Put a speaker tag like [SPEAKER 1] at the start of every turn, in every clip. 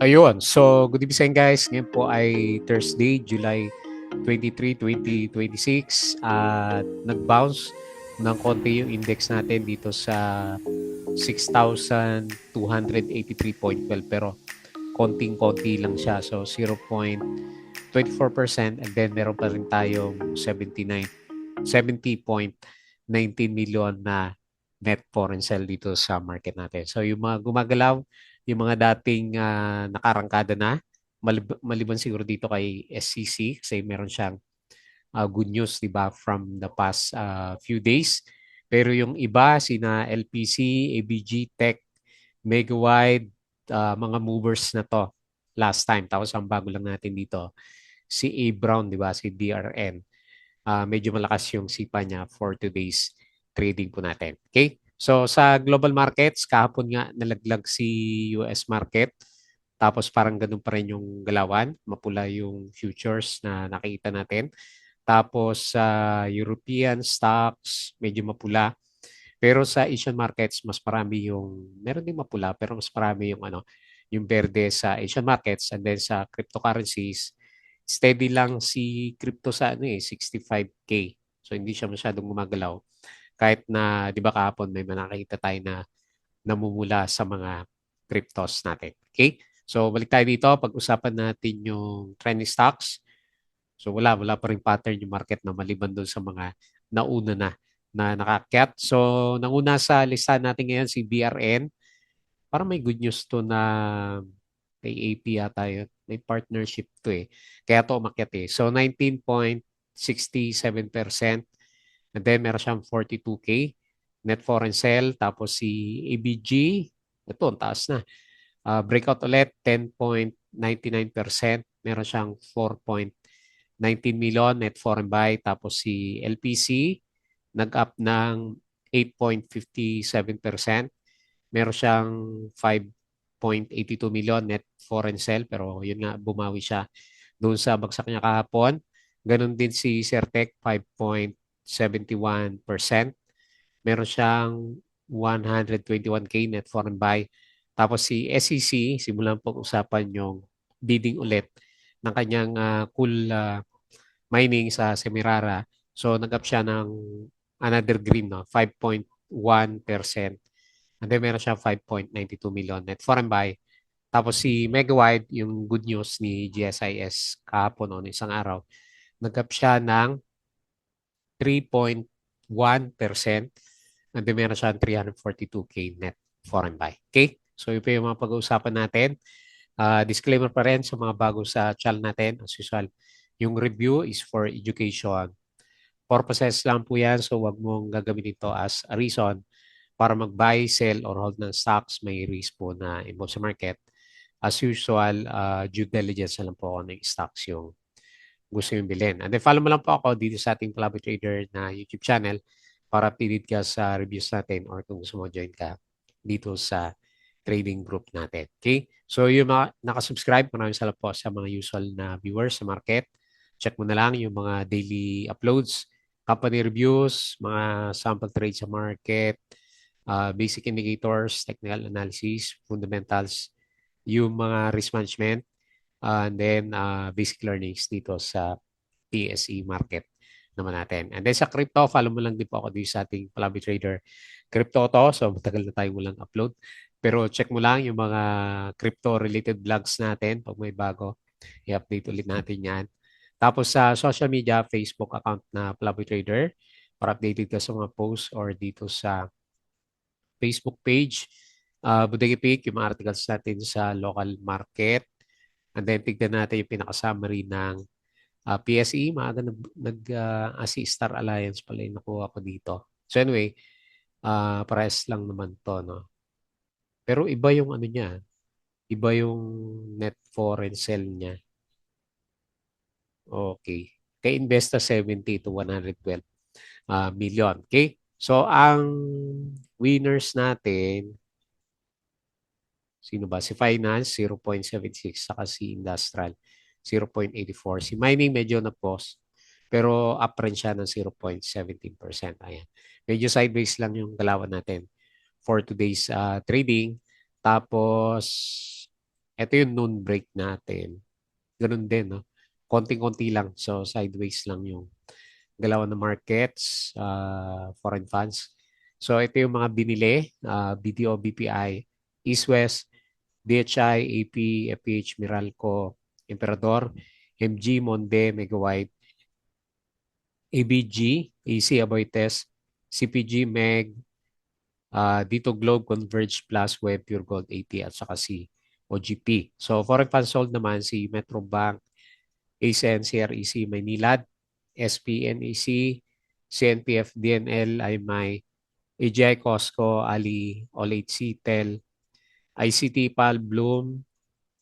[SPEAKER 1] Ayun. So, good evening guys. Ngayon po ay Thursday, July 23, 2026. At nag-bounce ng konti yung index natin dito sa 6,283.12 pero konting-konti lang siya. So, 0.24% and then meron pa rin tayong 70.19 million na net foreign sale dito sa market natin. So, yung mga gumagalaw, yung mga dating nakarangkada na, maliban siguro dito kay SCC kasi meron siyang good news, di ba, from the past few days. Pero yung iba, sina LPC, ABG, Tech, Megawide, mga movers na to last time. Tapos ang bago lang natin dito, si A. Brown, di ba, si DRN. Medyo malakas yung sipa niya for today's trading po natin. Okay? So sa global markets, kahapon nga nalaglag si US market. Tapos parang ganun pa rin yung galawan. Mapula yung futures na nakita natin. Tapos sa European stocks, medyo mapula. Pero sa Asian markets, mas marami yung, meron din mapula, pero mas marami yung yung berde sa Asian markets. And then sa cryptocurrencies, steady lang si crypto sa 65K. So hindi siya masyadong gumagalaw. Kahit na, di ba kahapon may nakita tayo na namumula sa mga cryptos natin. Okay? So balik tayo dito, pag-usapan natin yung trending stocks. So wala pa rin pattern yung market na maliban doon sa mga nauna na nakakyat. So nanguna sa listahan natin ngayon si BRN. Parang may good news to na kay AP yata yun. May partnership to eh. Kaya to umakyat eh. So 19.67%. And then meron siyang 42K net foreign sale. Tapos si ABG, ito ang taas na. Breakout ulit, 10.99%. Meron siyang 4.19 million net foreign buy. Tapos si LPC, nag-up ng 8.57%. Meron siyang 5.82 million net foreign sale. Pero yun nga, bumawi siya doon sa bagsak niya kahapon. Ganon din si Certec, 5.71%. Meron siyang 121K net foreign buy. Tapos si SEC, simulan pong usapan yung bidding ulit ng kanyang cool mining sa Semirara. So nag-up siya ng another green, no? 5.1%. And then meron siya 5.92 million net foreign buy. Tapos si Megawide, yung good news ni GSIS kahapon o isang araw, nag-up siya ng 3.1%. And then meron siya 342K net foreign buy. Okay? So ito yung mga pag-uusapan natin. Disclaimer pa rin sa mga bago sa channel natin. As usual, yung review is for education purposes lang po yan. So wag mong gagamitin ito as a reason para mag-buy, sell, or hold ng stocks. May risk po na involved sa market. As usual, due diligence na lang po ako ng stocks yung gusto yung bilhin. And then follow mo lang po ako dito sa ating Club Trader na YouTube channel para updated ka sa reviews natin or kung gusto mo join ka dito sa trading group natin. Okay? So yung mga nakasubscribe, maraming salamat po sa mga usual na viewers sa market. Check mo na lang yung mga daily uploads, company reviews, mga sample trades sa market, basic indicators, technical analysis, fundamentals, yung mga risk management, and then basic learnings dito sa PSE market naman natin. And then sa crypto, follow mo lang din po ako dito sa ating Palabi Trader Crypto to. So matagal na tayo walang upload. Pero check mo lang yung mga crypto-related vlogs natin. Pag may bago, i-update ulit natin yan. Tapos sa social media, Facebook account na Palabi Trader para updated ka sa mga posts or dito sa Facebook page. Bodega Peak, yung mga articles natin sa local market. And then tignan natin yung pinaka-summary ng PSE. Maaga Star Alliance pala yung nakuha ko dito. So anyway, parehas lang naman to, no? Pero iba yung ano niya. Iba yung net foreign sale niya. Okay. Kay Investa 70 to 112 million. Okay? So ang winners natin, sino ba? Si Finance, 0.76. Saka si Industrial, 0.84. Si Mining medyo na-pause. Pero up rin siya ng 0.17%. Ayan. Medyo sideways lang yung galawan natin for today's trading. Tapos, Ito yung noon break natin. Ganun din, no? Konting-konti lang. So, sideways lang yung galawan ng markets, foreign funds. So, ito yung mga binili, BDO, BPI, East West, DHI, AP, FPH, Meralco, Emperador, MG, Monde, Megawide, ABG, AC, Aboitiz, CPG, MEG, Dito Globe, Converge Plus, Web, Pure Gold, AP, at saka si OGP. So, foreign funds sold naman si Metro Bank, ASEAN, CREC, Maynilad, SPNEC, CNPF, DNL, IMAI, AGI, Costco, Ali, All8C, Tel, ICT, PAL, Bloom,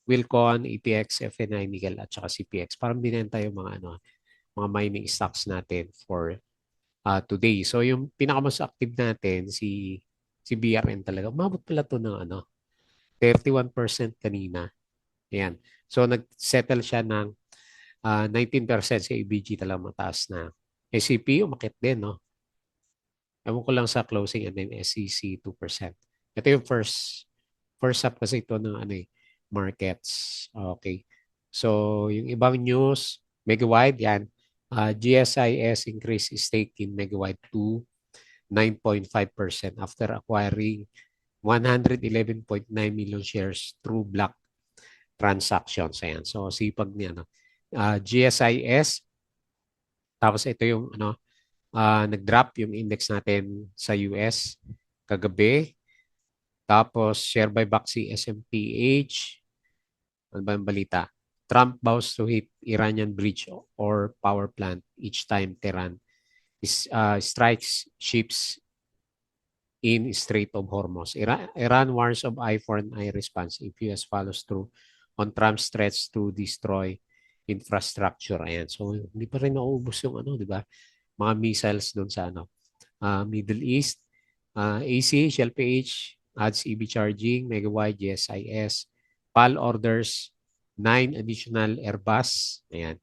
[SPEAKER 1] Wilcon, EPX, FNI, Nickel, at saka CPX. Parang binenta yung mga mining stocks natin for today. So yung pinakamas active natin si BRN talaga. Umabot pala to ng 31% kanina. Ayan. So nag-settle siya ng 19% sa ABG talaga mataas na. SCP umakit din, no? Ewan ko lang sa closing and then SCC 2%. Ito yung first up kasi ito ng markets. Okay. So, yung ibang news, Megawide, yan. GSIS increased stake in Megawide to 9.5% after acquiring 111.9 million shares through block transactions. Ayan. So, sipag niya. GSIS, tapos ito yung nag-drop yung index natin sa US kagabi. Tapos, share buyback si SMPH. Ano ba yung balita? Trump vows to hit Iranian bridge or power plant each time Tehran strikes ships in Strait of Hormuz. Iran warns of eye for an eye response if US follows through on Trump's threats to destroy infrastructure. Ayan. So, hindi pa rin nauubos yung di ba? Mga missiles doon sa Middle East. AC, Shell PH, adds EV charging, Megawide, GSIS, PAL orders 9 additional Airbus. Ayan.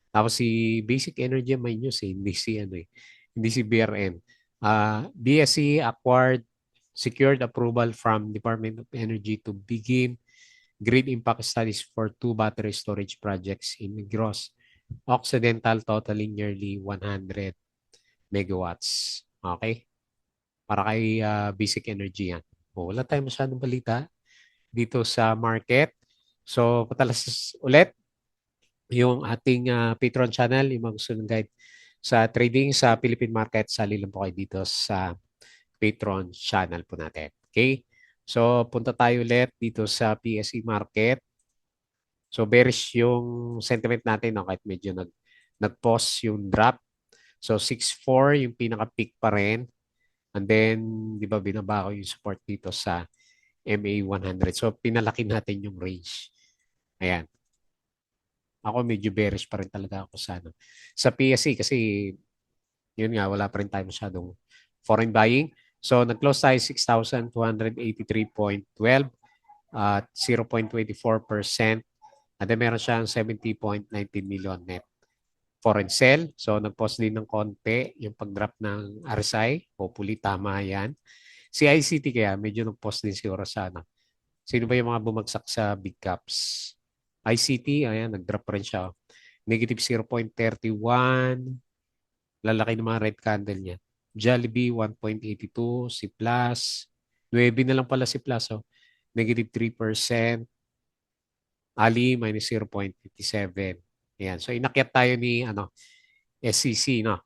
[SPEAKER 1] Tapos si Basic Energy may news hindi si hindi si BRN. BSE acquired secured approval from Department of Energy to begin grid impact studies for 2 battery storage projects in Negros Occidental totaling nearly 100 megawatts. Okay? Para kay Basic Energy yan. Wala tayong masyadong balita dito sa market. So, patalas ulit yung ating Patreon channel, yung mga gusto ng guide sa trading sa Philippine market. Sali lang po kayo dito sa Patreon channel po natin. Okay? So, punta tayo ulit dito sa PSE market. So, bearish yung sentiment natin, no? Kahit medyo nag-pause yung drop. So, 6.4 yung pinaka-peak pa rin. And then, di ba, binaba ko yung support dito sa MA 100. So, pinalaki natin yung range. Ayan. Ako medyo bearish pa rin talaga ako sa PSE kasi yun nga, wala pa rin tayo masyadong foreign buying. So, nag-close tayo 6,283.12 at 0.24%. At then meron siyang 70.19 million net foreign sell. So, nag-post din ng konti yung pag-drop ng RSI. Hopefully, tama yan. Si ICT kaya, medyo nag-post din siguro sa Sino ba yung mga bumagsak sa big caps? ICT, ayan, nag-drop rin siya. Negative 0.31. Lalaki ng mga red candle niya. Jollibee, 1.82. Si Plus, 9 na lang pala si Plus. Oh. Negative 3%. Ali, minus 0.57. Ayan. So, inakyat tayo ni SCC, no?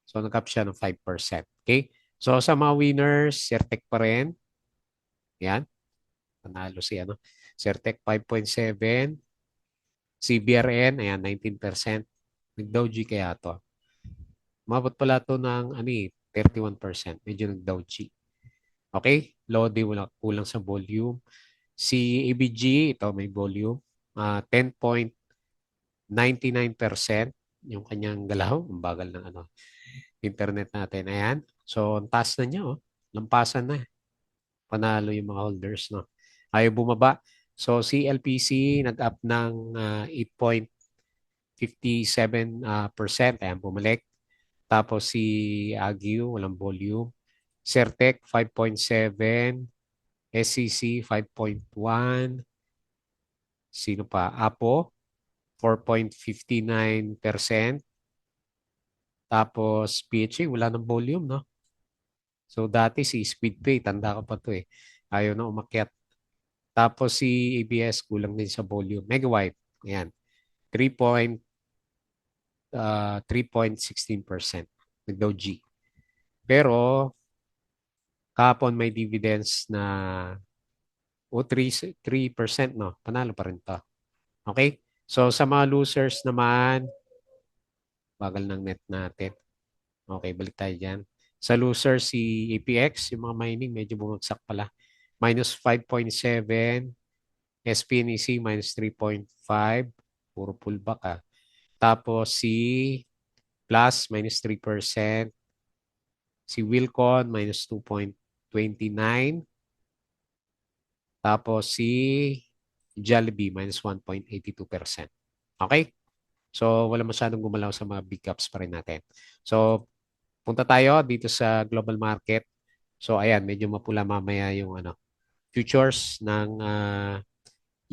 [SPEAKER 1] So, nag-up siya ng 5%. Okay? So, sa mga winners, Certec pa rin. Ayan. Panalo si Certec 5.7. CBRN, ayan, 19%. Nag-Dow G kaya to. Umabot pala to ng 31%. Medyo nag-Dow G. Okay? Lodi, wala kulang sa volume. Si ABG, ito may volume. 10.99% yung kanyang galaw. Ang bagal ng internet natin. Ayan. So, ang taas na niya. Oh. Lampasan na. Panalo yung mga holders. No? Ayaw bumaba. So, si LPC nag-up ng 8.57%. Ayan, bumalik. Tapos si Agyu, walang volume. Certec, 5.7. SCC, 5.1. Sino pa? Apo, 4.59%. Tapos PHA, wala ng volume, no? So dati si Speedpay, tanda ko pa to eh. Ayaw na umakyat. Tapos si ABS, kulang din sa volume. Megawipe, ayan, 3.16% nag-Dow G. Pero kahapon may dividends na 3% no? Panalo pa rin to. Okay? So sa mga losers naman, bagal ng net natin. Okay, balik tayo dyan. Sa loser, si APX, yung mga mining, medyo bumagsak pala. Minus 5.7, SPNEC minus 3.5, puro pullback ah. Tapos si Plus minus 3%, si Wilcon minus 2.29, tapos si Jollibee minus 1.82%. Okay? So wala masyadong gumalaw sa mga big caps pa rin natin. So punta tayo dito sa global market. So ayan, medyo mapula mamaya yung futures ng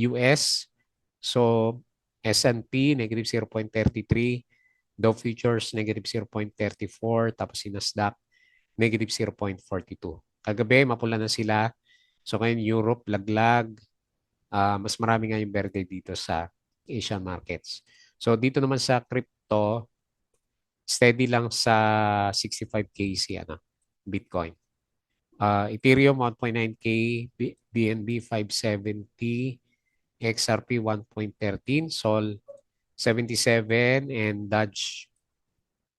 [SPEAKER 1] US. So S&P negative 0.33, Dow Futures negative 0.34, tapos si Nasdaq negative 0.42. Kagabi, mapula na sila. So ngayon Europe, laglag. Mas marami nga yung berde dito sa Asian markets. So dito naman sa crypto, steady lang sa 65K si Bitcoin. Ethereum 1.9K, BNB 570, XRP 1.13, Sol 77, and Dodge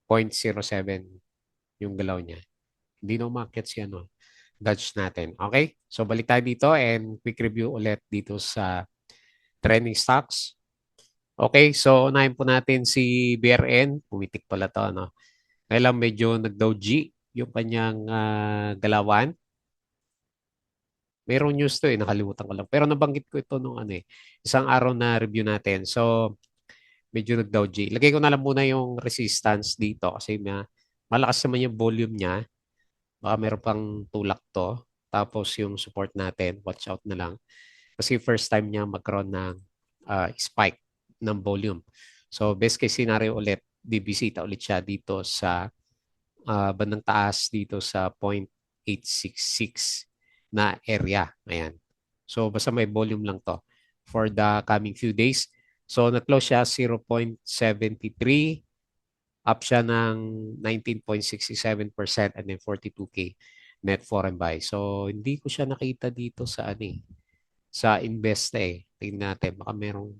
[SPEAKER 1] 0.07 yung galaw niya. Hindi na umakyat si Dodge natin. Okay? So balik tayo dito and quick review ulit dito sa trending stocks. Okay, so unahin po natin si BRN. Pumitik pala to, ano? Kailang medyo nag-Dow G yung kanyang galawan. Mayroong news to nakalimutan ko lang. Pero nabanggit ko ito nung isang araw na review natin. So, medyo nag-Dow G. Lagay ko na lang muna yung resistance dito kasi malakas naman yung volume niya. Baka meron pang tulak to. Tapos yung support natin, watch out na lang. Kasi first time niya magkaroon ng spike ng volume. So, best case scenario ulit, bibisita ulit siya dito sa bandang taas dito sa 0.866 na area. Ayan. So, basta may volume lang to for the coming few days. So, na-close siya 0.73, up siya ng 19.67% and then 42K net foreign buy. So, hindi ko siya nakita dito sa sa invest Tingnan natin, baka meron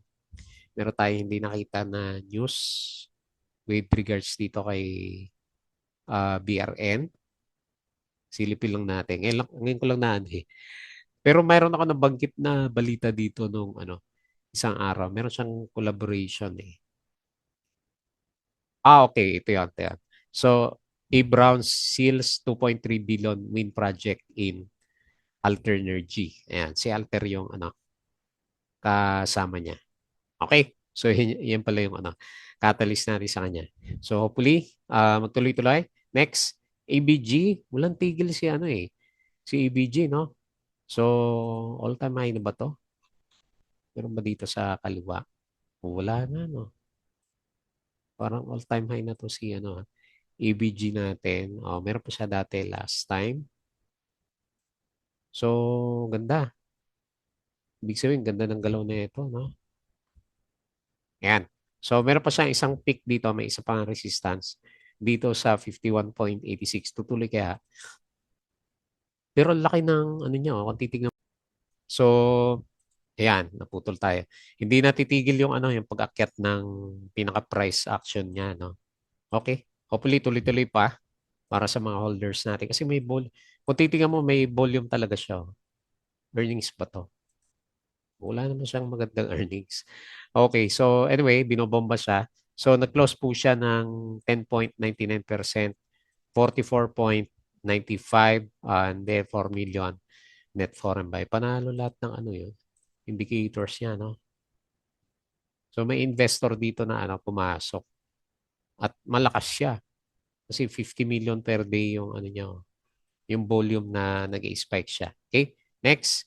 [SPEAKER 1] tayong hindi nakita na news with regards dito kay BRN. Silipin lang natin. Ngayon ko lang Pero mayroon ako nabanggit na balita dito nung isang araw. Meron siyang collaboration eh. Okay. Ito yan. So, A. Brown seals 2.3 billion wind project in Alternergy. Ayan, si Alter yung kasama niya. Okay? So, yan pala yung catalyst natin sa kanya. So, hopefully, magtuloy-tuloy. Next, ABG. Walang tigil si si ABG, no? So, all-time high na ba to? Meron ba dito sa kaliwa? Wala na, no? Parang all-time high na to si ABG natin. Oh, meron pa siya dati last time. So, ganda. Ibig sabihin, ganda ng galaw na ito, no? Ayan. So, meron pa siyang isang peak dito. May isa pang resistance dito sa 51.86. Tutuloy kaya. Pero laki ng niya, kung titignan. So, ayan, naputol tayo. Hindi natitigil yung yung pag-akyat ng pinaka-price action niya, no? Okay. Hopefully, tuloy-tuloy pa para sa mga holders natin. Kasi kung titignan mo, may volume talaga siya. Earnings ba to? Wala naman siyang magandang earnings. Okay, so anyway, binobomba siya. So nag-close po siya ng 10.99%, 44.95, and then 4 million net foreign buy. Panalo lahat ng yun, indicators niya, no? So may investor dito na pumasok at malakas siya. Kasi 50 million per day yung niya, yung volume na nag-spike siya. Okay? Next,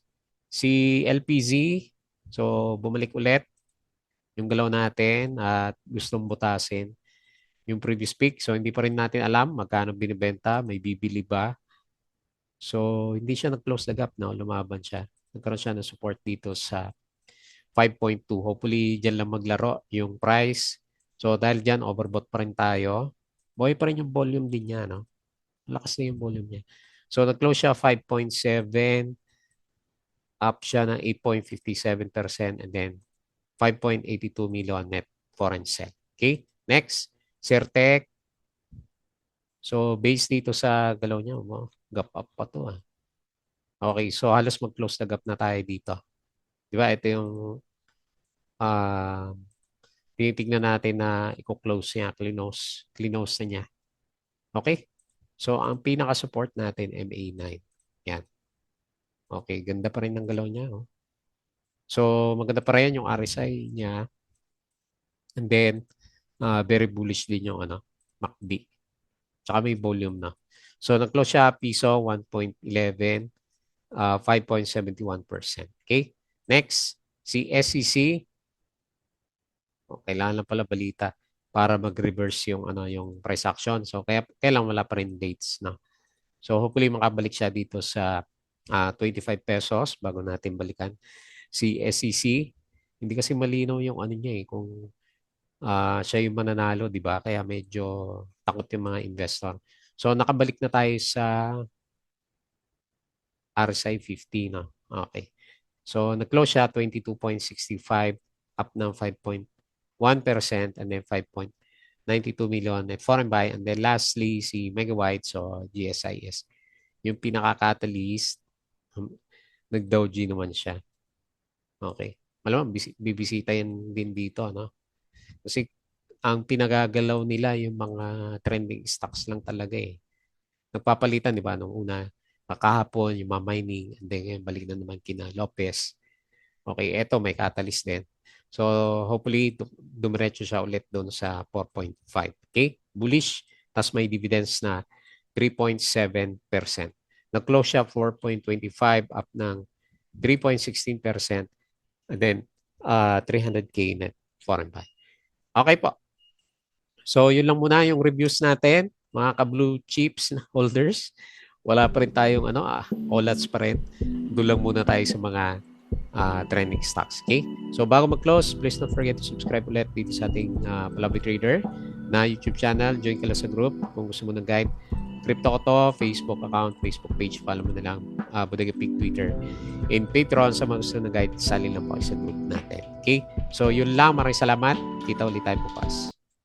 [SPEAKER 1] si LPZ. So, bumalik ulit yung galaw natin at gustong butasin yung previous peak. So, hindi pa rin natin alam magkano binibenta, may bibili ba. So, hindi siya nag-close the gap, no? Lumaban siya. Nagkaroon siya ng support dito sa 5.2. Hopefully, dyan lang maglaro yung price. So, dahil dyan, overbought pa rin tayo. Buhay pa rin yung volume din niya, no? Malakas na yung volume niya. So, nag-close siya 5.7, up siya ng 8.57% and then 5.82 million net foreign sell. Okay? Next, Certec. So, based dito sa galaw niya, gap up pa to. Okay, so halos mag-close na gap na tayo dito. Di ba? Ito yung uh, tinitignan natin na i-close niya, clinose na niya. Okay? So, ang pinaka-support natin, MA9. Yan. Okay, ganda pa rin ng galaw niya. Oh. So, maganda pa rin yung RSI niya. And then, very bullish din yung MACD. Tsaka may volume na. So, nag-close siya piso 1.11, 5.71%. Okay? Next, si SEC. Oh, kailangan lang pala balita para mag-reverse yung yung price action. So, kailangan wala pa rin dates, no? So, hopefully makabalik siya dito sa 25 pesos bago natin balikan si SEC. Hindi kasi malinaw yung niya kung siya yung mananalo, di ba? Kaya medyo takot yung mga investor. So, nakabalik na tayo sa RSI 50, no? Okay. So, nag-close siya 22.65, up ng 5.1% and then 5.92 million net foreign buy. And then lastly, si Megawide, so GSIS. Yung pinaka-catalyst, nag-Dow G naman siya. Okay. Malamang, bibisita yan din dito, no? Kasi ang pinagagalaw nila yung mga trending stocks lang talaga eh. Nagpapalitan, di ba? Nung una, kahapon, yung mga mining, and then ngayon, balik na naman kina Lopez. Okay, eto may catalyst din. So, hopefully, dumiretso siya ulit doon sa 4.5. Okay? Bullish. Tapos may dividends na 3.7%. Nag-close siya 4.25 up ng 3.16%. And then, 300K net foreign buy. Okay po. So, yun lang muna yung reviews natin, mga ka-blue chips holders. Wala pa rin tayong OLATs pa rin. Doon lang muna tayo sa mga trending stocks. Okay? So, bago mag-close, please don't forget to subscribe ulit dito sa ating Palaboy Trader na YouTube channel. Join ka lang sa group kung gusto mo ng guide. Crypto ko to, Facebook account, Facebook page. Follow mo na lang Bodega Pig Twitter. In Patreon, sa mga gusto ng guide, sali lang po sa group natin. Okay? So, yun lang. Maraming salamat. Kita ulit tayo bukas.